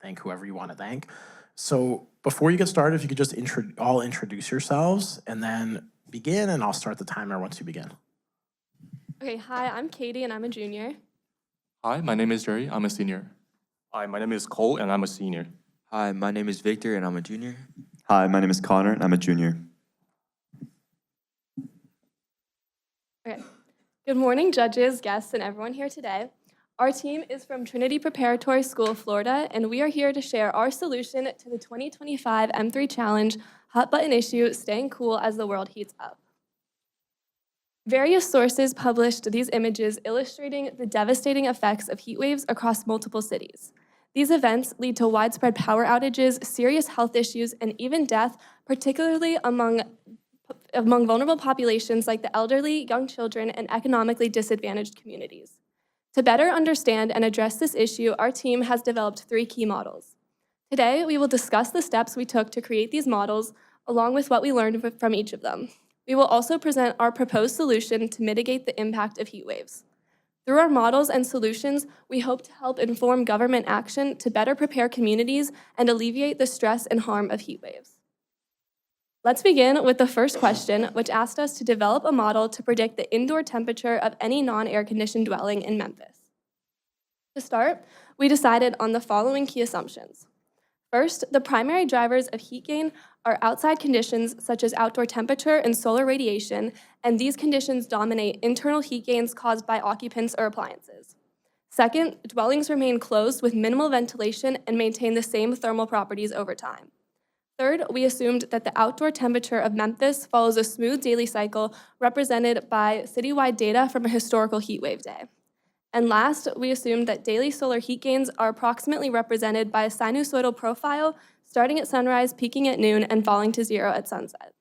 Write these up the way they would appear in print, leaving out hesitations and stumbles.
thank whoever you want to thank. So before you get started, if you could just all introduce yourselves and then begin, and I'll start the timer once you begin. Okay, hi, I'm Katie and I'm a junior. Hi, my name is Jerry. I'm a senior. Hi, my name is Cole and I'm a senior. Hi, my name is Victor and I'm a junior. Hi, my name is Connor and I'm a junior. Okay, good morning, judges, guests, and everyone here today. Our team is from Trinity Preparatory School, Florida, and we are here to share our solution to the 2025 M3 Challenge hot button issue, staying cool as the world heats up. Various sources published these images illustrating the devastating effects of heat waves across multiple cities. These events lead to widespread power outages, serious health issues, and even death, particularly among vulnerable populations like the elderly, young children, and economically disadvantaged communities. To better understand and address this issue, our team has developed 3 key models. Today, we will discuss the steps we took to create these models, along with what we learned from each of them. We will also present our proposed solution to mitigate the impact of heat waves. Through our models and solutions, we hope to help inform government action to better prepare communities and alleviate the stress and harm of heat waves. Let's begin with the first question, which asked us to develop a model to predict the indoor temperature of any non-air-conditioned dwelling in Memphis. To start, we decided on the following key assumptions. First, the primary drivers of heat gain are outside conditions such as outdoor temperature and solar radiation, and these conditions dominate internal heat gains caused by occupants or appliances. Second, dwellings remain closed with minimal ventilation and maintain the same thermal properties over time. Third, we assumed that the outdoor temperature of Memphis follows a smooth daily cycle represented by citywide data from a historical heat wave day. And last, we assumed that daily solar heat gains are approximately represented by a sinusoidal profile starting at sunrise, peaking at noon, and falling to 0 at sunset.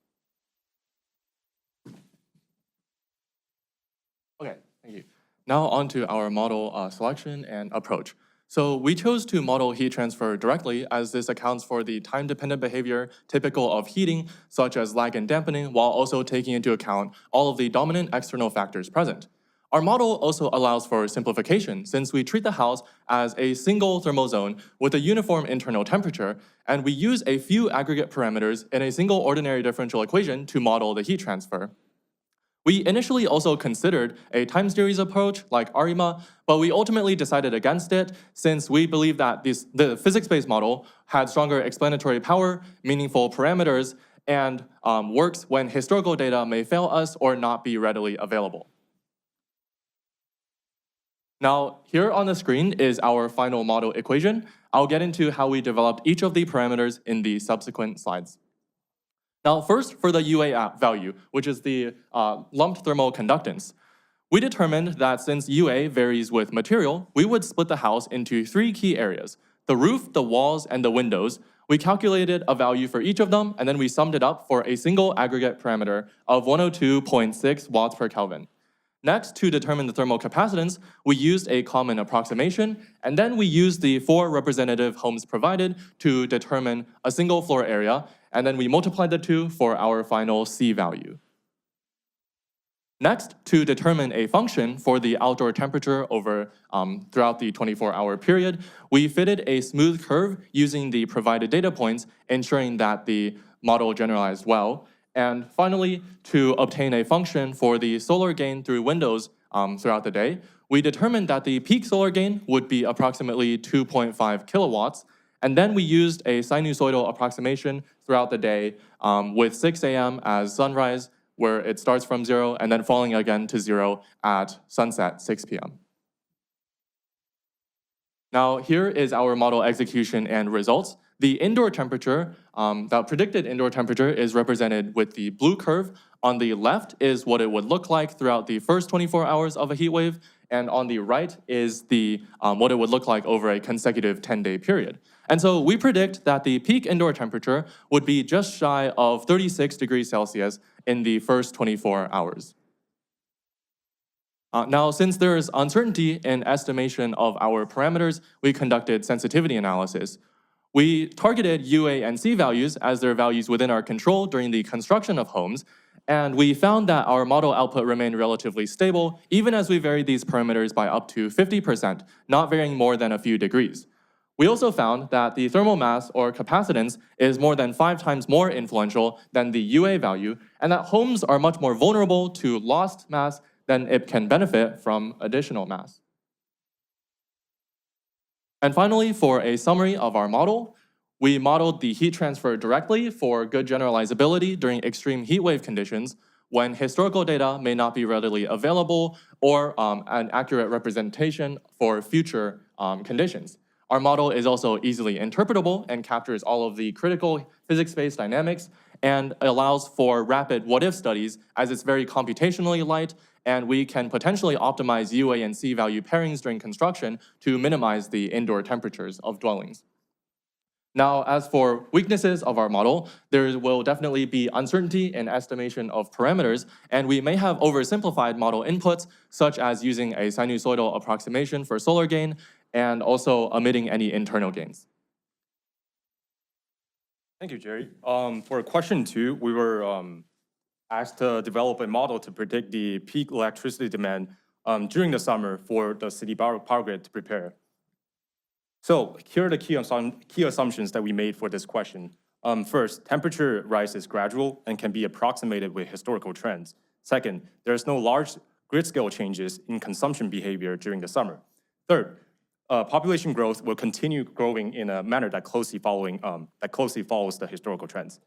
Okay, thank you. Now on to our model selection and approach. So we chose to model heat transfer directly as this accounts for the time-dependent behavior typical of heating, such as lag and dampening, while also taking into account all of the dominant external factors present. Our model also allows for simplification since we treat the house as a single thermal zone with a uniform internal temperature, and we use a few aggregate parameters in a single ordinary differential equation to model the heat transfer. We initially also considered a time series approach like ARIMA, but we ultimately decided against it since we believe that the physics-based model had stronger explanatory power, meaningful parameters, and works when historical data may fail us or not be readily available. Now, here on the screen is our final model equation. I'll get into how we developed each of the parameters in the subsequent slides. Now, first, for the UA value, which is the lumped thermal conductance, we determined that since UA varies with material, we would split the house into 3 key areas: the roof, the walls, and the windows. We calculated a value for each of them, and then we summed it up for a single aggregate parameter of 102.6 watts per Kelvin. Next, to determine the thermal capacitance, we used a common approximation, and then we used the 4 representative homes provided to determine a single floor area, and then we multiplied the 2 for our final C value. Next, to determine a function for the outdoor temperature over throughout the 24-hour period, we fitted a smooth curve using the provided data points, ensuring that the model generalized well. And finally, to obtain a function for the solar gain through windows throughout the day, we determined that the peak solar gain would be approximately 2.5 kilowatts, and then we used a sinusoidal approximation throughout the day with 6 a.m. as sunrise, where it starts from 0 and then falling again to 0 at sunset, 6 p.m. Now, here is our model execution and results. The indoor temperature, the predicted indoor temperature is represented with the blue curve. On the left is what it would look like throughout the first 24 hours of a heat wave, and on the right is what it would look like over a consecutive 10-day period. And so we predict that the peak indoor temperature would be just shy of 36 degrees Celsius in the first 24 hours. Now, since there is uncertainty in estimation of our parameters, we conducted sensitivity analysis. We targeted UA and C values as their values within our control during the construction of homes, and we found that our model output remained relatively stable even as we varied these parameters by up to 50%, not varying more than a few degrees. We also found that the thermal mass or capacitance is more than 5 times more influential than the UA value, and that homes are much more vulnerable to lost mass than it can benefit from additional mass. And finally, for a summary of our model, we modeled the heat transfer directly for good generalizability during extreme heat wave conditions when historical data may not be readily available or an accurate representation for future conditions. Our model is also easily interpretable and captures all of the critical physics-based dynamics and allows for rapid what-if studies as it's very computationally light, and we can potentially optimize UA and C value pairings during construction to minimize the indoor temperatures of dwellings. Now, as for weaknesses of our model, there will definitely be uncertainty in estimation of parameters, and we may have oversimplified model inputs, such as using a sinusoidal approximation for solar gain, and also omitting any internal gains. Thank you, Jerry. For question 2, we were asked to develop a model to predict the peak electricity demand during the summer for the city power grid to prepare. So here are the key assumptions that we made for this question. First, temperature rise is gradual and can be approximated with historical trends. Second, there's no large grid scale changes in consumption behavior during the summer. Third, population growth will continue growing in a manner that closely follows the historical trends.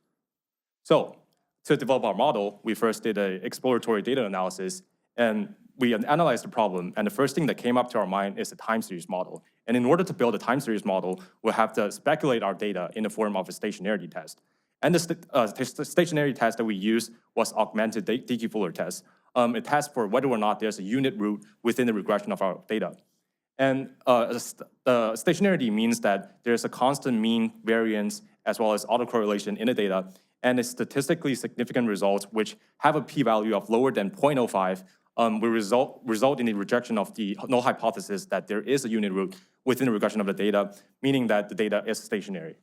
So to develop our model, we first did an exploratory data analysis, and we analyzed the problem, and the first thing that came up to our mind is a time series model. And in order to build a time series model, we'll have to speculate our data in the form of a stationarity test. And the stationarity test that we used was augmented Dickey-Fuller test. It tests for whether or not there's a unit root within the regression of our data. And stationarity means that there's a constant mean variance as well as autocorrelation in the data, and a statistically significant results which have a p-value of lower than 0.05 will result in the rejection of the null hypothesis that there is a unit root within the regression of the data, meaning that the data is stationary.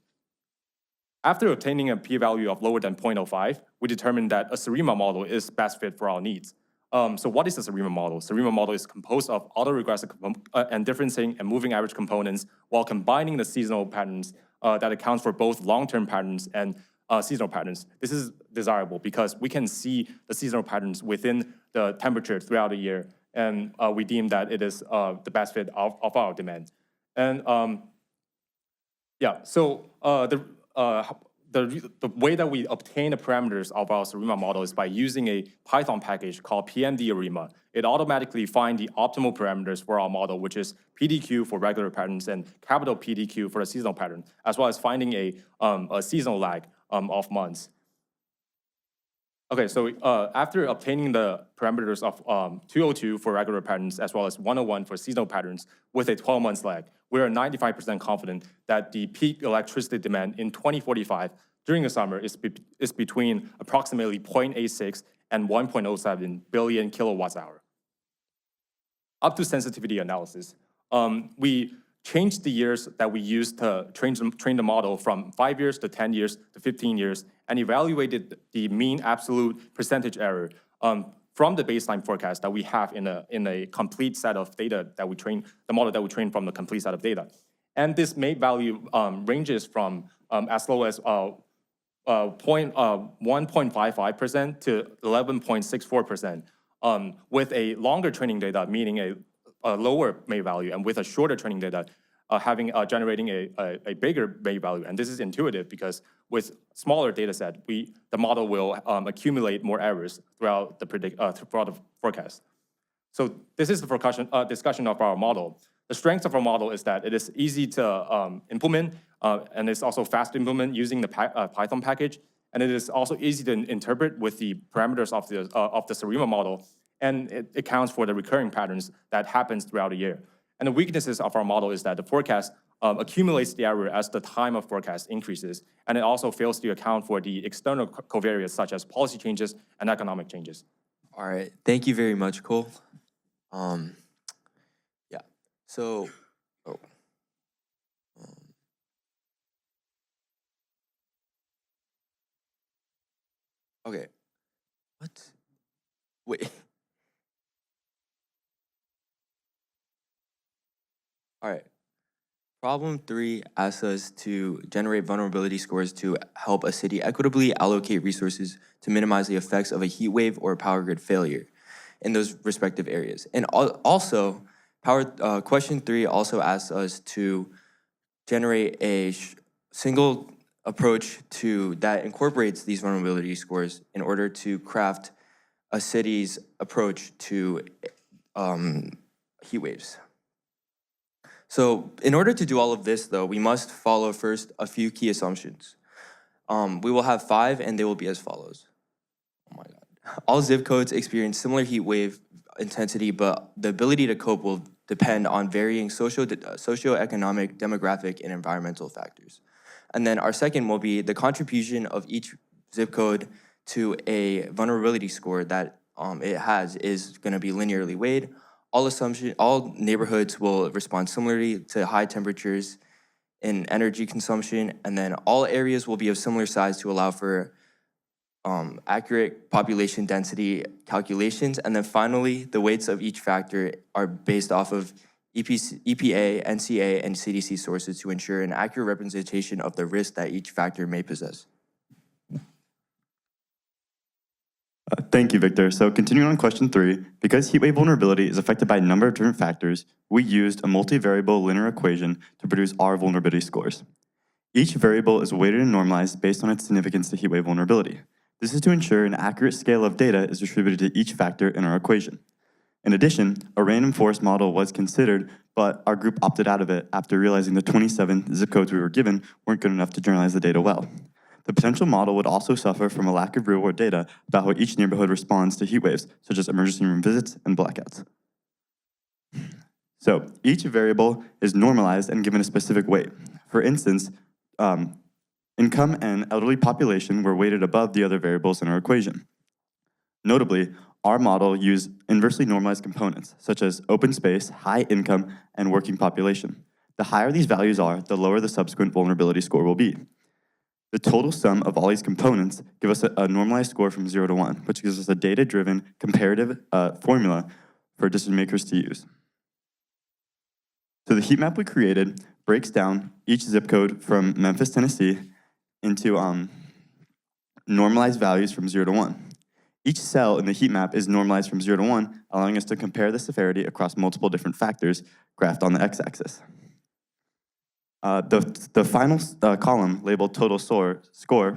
After obtaining a p-value of lower than 0.05, we determined that a SARIMA model is best fit for our needs. So what is a SARIMA model? SARIMA model is composed of autoregressive and differencing and moving average components while combining the seasonal patterns that accounts for both long-term patterns and seasonal patterns. This is desirable because we can see the seasonal patterns within the temperature throughout the year, and we deem that it is the best fit of our demand. And yeah, so the way that we obtain the parameters of our SARIMA model is by using a Python package called PMD-ARIMA. It automatically finds the optimal parameters for our model, which is PDQ for regular patterns and capital PDQ for the seasonal pattern, as well as finding a seasonal lag of months. Okay, so after obtaining the parameters of 202 for regular patterns as well as 101 for seasonal patterns with a 12-month lag, we are 95% confident that the peak electricity demand in 2045 during the summer is between approximately 0.86 and 1.07 billion kilowatts hour. Up to sensitivity analysis, we changed the years that we used to train the model from 5 years to 10 years to 15 years and evaluated the mean absolute percentage error from the baseline forecast that we have in a complete set of data that we train, the model that we train from the complete set of data. And this mean value ranges from as low as 1.55% to 11.64%, with a longer training data, meaning a lower May value, and with a shorter training data, generating a bigger May value. And this is intuitive because with smaller data set, the model will accumulate more errors throughout the forecast. So this is the discussion of our model. The strength of our model is that it is easy to implement, and it's also fast to implement using the Python package. And it is also easy to interpret with the parameters of the SARIMA model, and it accounts for the recurring patterns that happens throughout the year. And the weaknesses of our model is that the forecast accumulates the error as the time of forecast increases, and it also fails to account for the external covariates such as policy changes and economic changes. All right, thank you very much, Cole. Yeah, so, okay, what? Wait. All right. Problem 3 asks us to generate vulnerability scores to help a city equitably allocate resources to minimize the effects of a heat wave or power grid failure in those respective areas. And also, question 3 also asks us to generate a single approach that incorporates these vulnerability scores in order to craft a city's approach to heat waves. So in order to do all of this, though, we must follow first a few key assumptions. We will have 5, and they will be as follows. Oh my God. All zip codes experience similar heat wave intensity, but the ability to cope will depend on varying socioeconomic, demographic, and environmental factors. And then our second will be the contribution of each zip code to a vulnerability score that it has is going to be linearly weighed. All neighborhoods will respond similarly to high temperatures in energy consumption, and then all areas will be of similar size to allow for accurate population density calculations. And then finally, the weights of each factor are based off of EPA, NCA, and CDC sources to ensure an accurate representation of the risk that each factor may possess. Thank you, Victor. So continuing on question 3, because heat wave vulnerability is affected by a number of different factors, we used a multivariable linear equation to produce our vulnerability scores. Each variable is weighted and normalized based on its significance to heat wave vulnerability. This is to ensure an accurate scale of data is distributed to each factor in our equation. In addition, a random forest model was considered, but our group opted out of it after realizing the 27 zip codes we were given weren't good enough to generalize the data well. The potential model would also suffer from a lack of real-world data about how each neighborhood responds to heat waves, such as emergency room visits and blackouts. So each variable is normalized and given a specific weight. For instance, income and elderly population were weighted above the other variables in our equation. Notably, our model used inversely normalized components, such as open space, high income, and working population. The higher these values are, the lower the subsequent vulnerability score will be. The total sum of all these components give us a normalized score from 0 to 1, which gives us a data-driven comparative formula for decision makers to use. So the heat map we created breaks down each zip code from Memphis, Tennessee into normalized values from 0 to 1. Each cell in the heat map is normalized from 0 to 1, allowing us to compare the severity across multiple different factors graphed on the x-axis. The final column, labeled total score,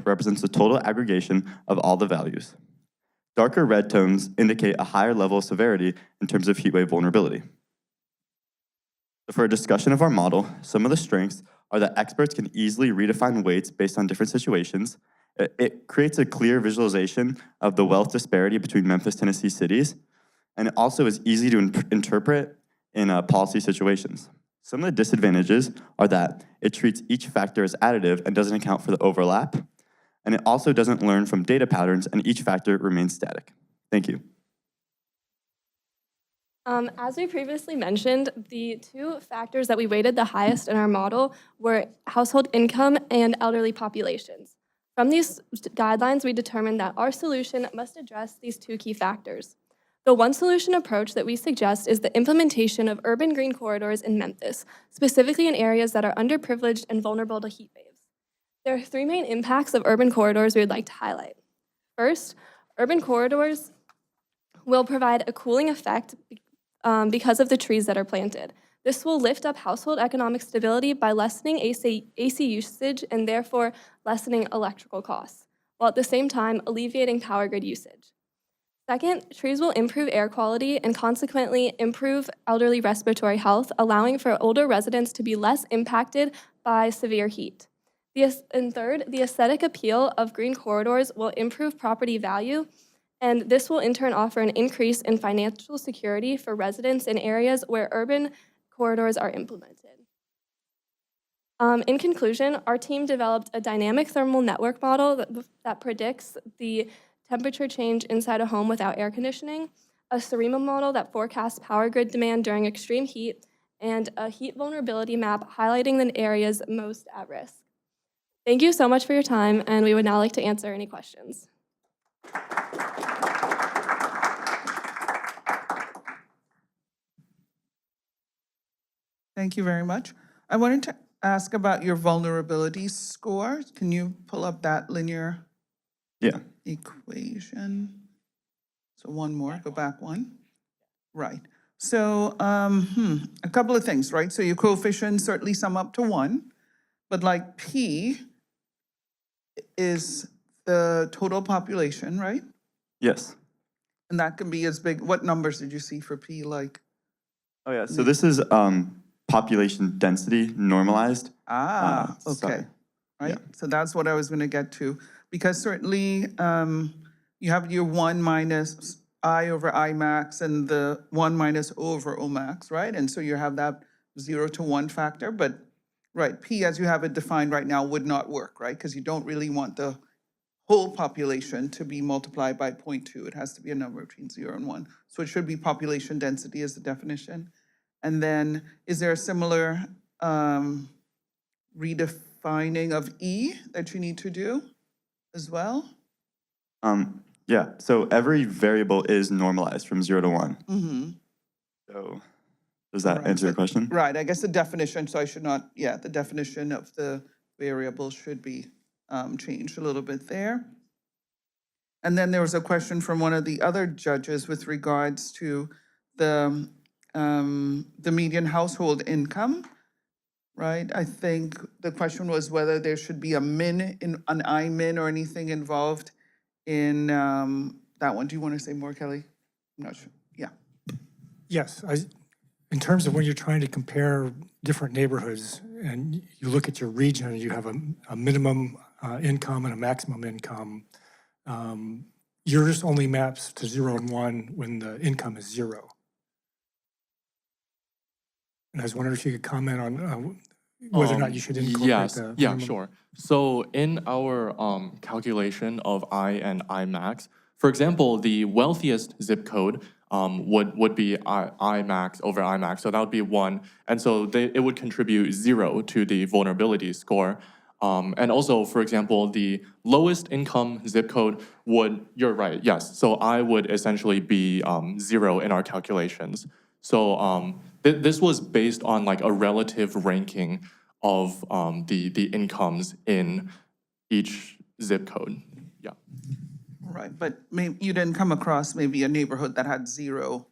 represents the total aggregation of all the values. Darker red tones indicate a higher level of severity in terms of heat wave vulnerability. For a discussion of our model, some of the strengths are that experts can easily redefine weights based on different situations. It creates a clear visualization of the wealth disparity between Memphis, Tennessee cities, and it also is easy to interpret in policy situations. Some of the disadvantages are that it treats each factor as additive and doesn't account for the overlap, and it also doesn't learn from data patterns, and each factor remains static. Thank you. As we previously mentioned, the 2 factors that we weighted the highest in our model were household income and elderly populations. From these guidelines, we determined that our solution must address these 2 key factors. The one solution approach that we suggest is the implementation of urban green corridors in Memphis, specifically in areas that are underprivileged and vulnerable to heat waves. There are 3 main impacts of urban corridors we would like to highlight. First, urban corridors will provide a cooling effect because of the trees that are planted. This will lift up household economic stability by lessening AC usage and therefore lessening electrical costs, while at the same time alleviating power grid usage. Second, trees will improve air quality and consequently improve elderly respiratory health, allowing for older residents to be less impacted by severe heat. And third, the aesthetic appeal of green corridors will improve property value, and this will in turn offer an increase in financial security for residents in areas where urban corridors are implemented. In conclusion, our team developed a dynamic thermal network model that predicts the temperature change inside a home without air conditioning, a SARIMA model that forecasts power grid demand during extreme heat, and a heat vulnerability map highlighting the areas most at risk. Thank you so much for your time, and we would now like to answer any questions. Thank you very much. I wanted to ask about your vulnerability score. Can you pull up that linear Yeah. equation? So one more, go back one. Right. So a couple of things, right? So your coefficients certainly sum up to 1, but like P is the total population, right? Yes. And that can be as big. What numbers did you see for P? Like, Oh yeah. So this is population density normalized. okay. Sorry. Right? Yeah. So that's what I was going to get to. Because certainly you have your 1 minus I over I max and the 1 minus over O max, right? And so you have that 0 to 1 factor. But, right, P as you have it defined right now would not work, right? Because you don't really want the whole population to be multiplied by 0.2. It has to be a number between 0 and 1. So it should be population density as the definition. And then is there a similar redefining of E that you need to do as well? Yeah. So every variable is normalized from 0 to 1. Mm-hmm. So does that Right, answer your so- question? Right, I guess the definition, so I should not, yeah, the definition of the variable should be changed a little bit there. And then there was a question from one of the other judges with regards to the median household income, right? I think the question was whether there should be an I min or anything involved in that one. Do you want to say more, Kelly? I'm not sure. Yeah. Yes, in terms of when you're trying to compare different neighborhoods and you look at your region and you have a minimum income and a maximum income, yours only maps to 0 and 1 when the income is 0. And I was wondering if you could comment on whether or not you should incorporate Yes, the yeah, minimum. sure. So in our calculation of I and I max, for example, the wealthiest zip code would be I max over I max, so that would be 1, and so it would contribute 0 to the vulnerability score. And also, for example, the lowest income zip code would, you're right, yes, so I would essentially be 0 in our calculations. So this was based on like a relative ranking of the incomes in each zip code. Yeah. Right, but maybe you didn't come across maybe a neighborhood that had 0,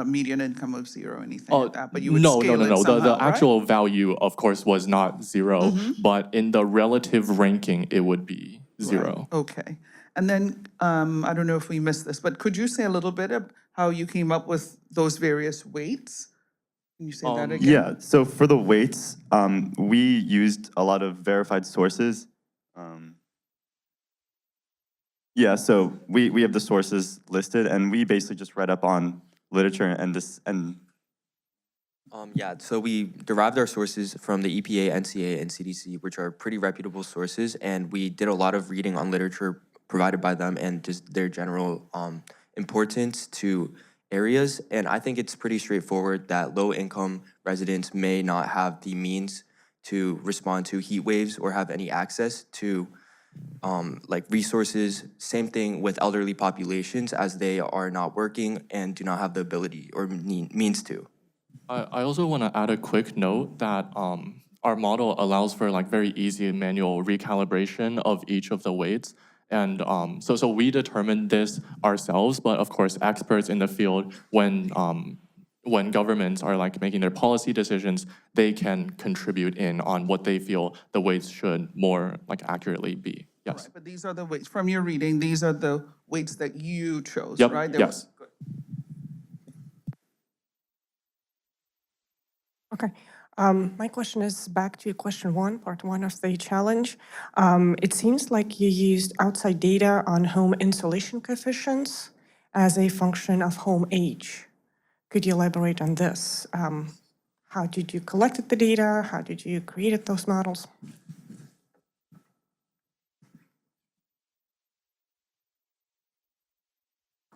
median income of 0, anything like that, but you would no. scale it somehow, The right? actual value, of course, was not 0, but in the relative ranking, it would be 0. Okay, and then, I don't know if we missed this, but could you say a little bit of how you came up with those various weights? Can you say that again? Yeah. So for the weights, we used a lot of verified sources. Yeah. So we have the sources listed, and we basically just read up on literature and this and. Yeah, so we derived our sources from the EPA, NCA, and CDC, which are pretty reputable sources, and we did a lot of reading on literature provided by them and just their general importance to areas. And I think it's pretty straightforward that low-income residents may not have the means to respond to heat waves or have any access to like resources. Same thing with elderly populations, as they are not working and do not have the ability or means to. I also want to add a quick note that our model allows for like very easy manual recalibration of each of the weights. And so we determined this ourselves, but of course, experts in the field, when governments are like making their policy decisions, they can contribute in on what they feel the weights should more like accurately be. Yes. Right, but these are the weights, from your reading, these are the weights that you chose, Yep, right? yes. Good. Okay. My question is back to question 1, part 1 of the challenge. It seems like you used outside data on home insulation coefficients as a function of home age. Could you elaborate on this? How did you collect the data? How did you create those models?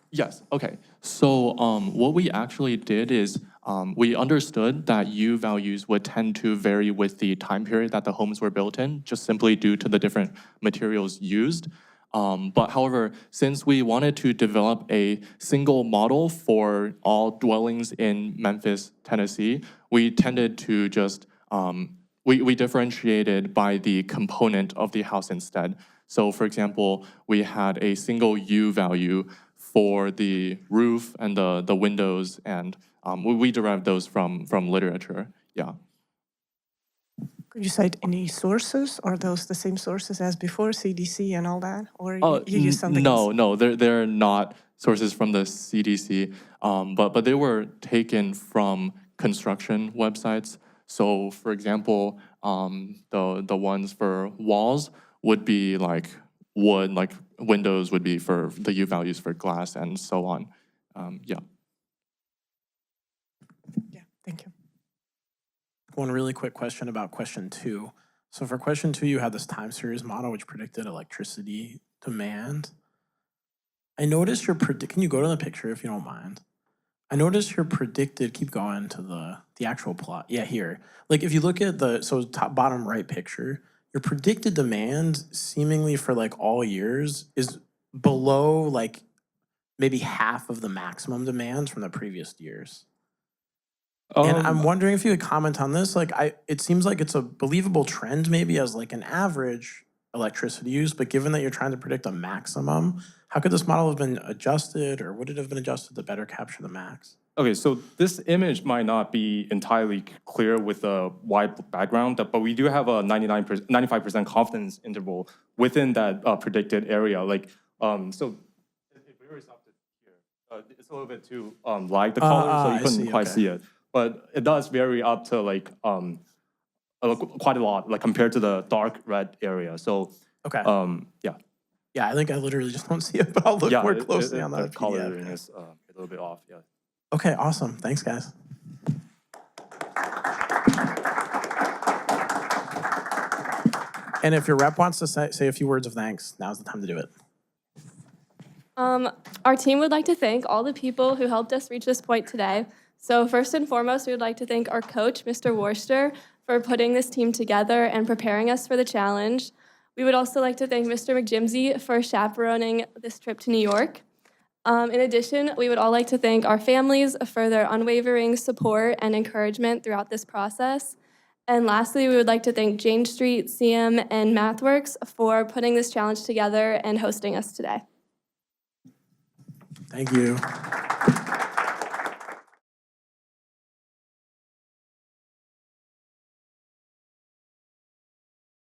Yes, okay. So what we actually did is we understood that U values would tend to vary with the time period that the homes were built in, just simply due to the different materials used. But however, since we wanted to develop a single model for all dwellings in Memphis, Tennessee, we tended to just we differentiated by the component of the house instead. So for example, we had a single U value for the roof and the windows, and we derived those from literature, yeah. Could you cite any sources? Are those the same sources as before, CDC and all that? Or you use something else? No, they're not sources from the CDC, but they were taken from construction websites. So for example, the ones for walls would be like wood, like windows would be for the U values for glass and so on. Yeah. Yeah, thank you. One really quick question about question 2. So for question 2, you had this time series model which predicted electricity demand. I noticed can you go to the picture if you don't mind? I noticed your predicted, keep going to the actual plot. Yeah, here. Like if you look at top bottom right picture, your predicted demand seemingly for like all years is below like maybe half of the maximum demands from the previous years. And I'm wondering if you could comment on this. Like, it seems like it's a believable trend, maybe as like an average electricity use, but given that you're trying to predict a maximum, how could this model have been adjusted, or would it have been adjusted to better capture the max? Okay, so this image might not be entirely clear with a wide background, but we do have a 95% confidence interval within that predicted area. Like, so if we were up to here, it's a little bit too light, the color, so you couldn't quite see it. But it does vary up to like quite a lot, like compared to the dark red area. So Okay. yeah. Yeah, I think I literally just don't see it, but I'll look more closely on the that coloring PDF. is a little bit off. Yeah. Okay, awesome. Thanks, guys. And if your rep wants to say a few words of thanks, now's the time to do it. Our team would like to thank all the people who helped us reach this point today. So first and foremost, we would like to thank our coach, Mr. Worcester, for putting this team together and preparing us for the challenge. We would also like to thank Mr. McJimsey for chaperoning this trip to New York. In addition, we would all like to thank our families for their unwavering support and encouragement throughout this process. And lastly, we would like to thank Jane Street, CM, and MathWorks for putting this challenge together and hosting us today. Thank you.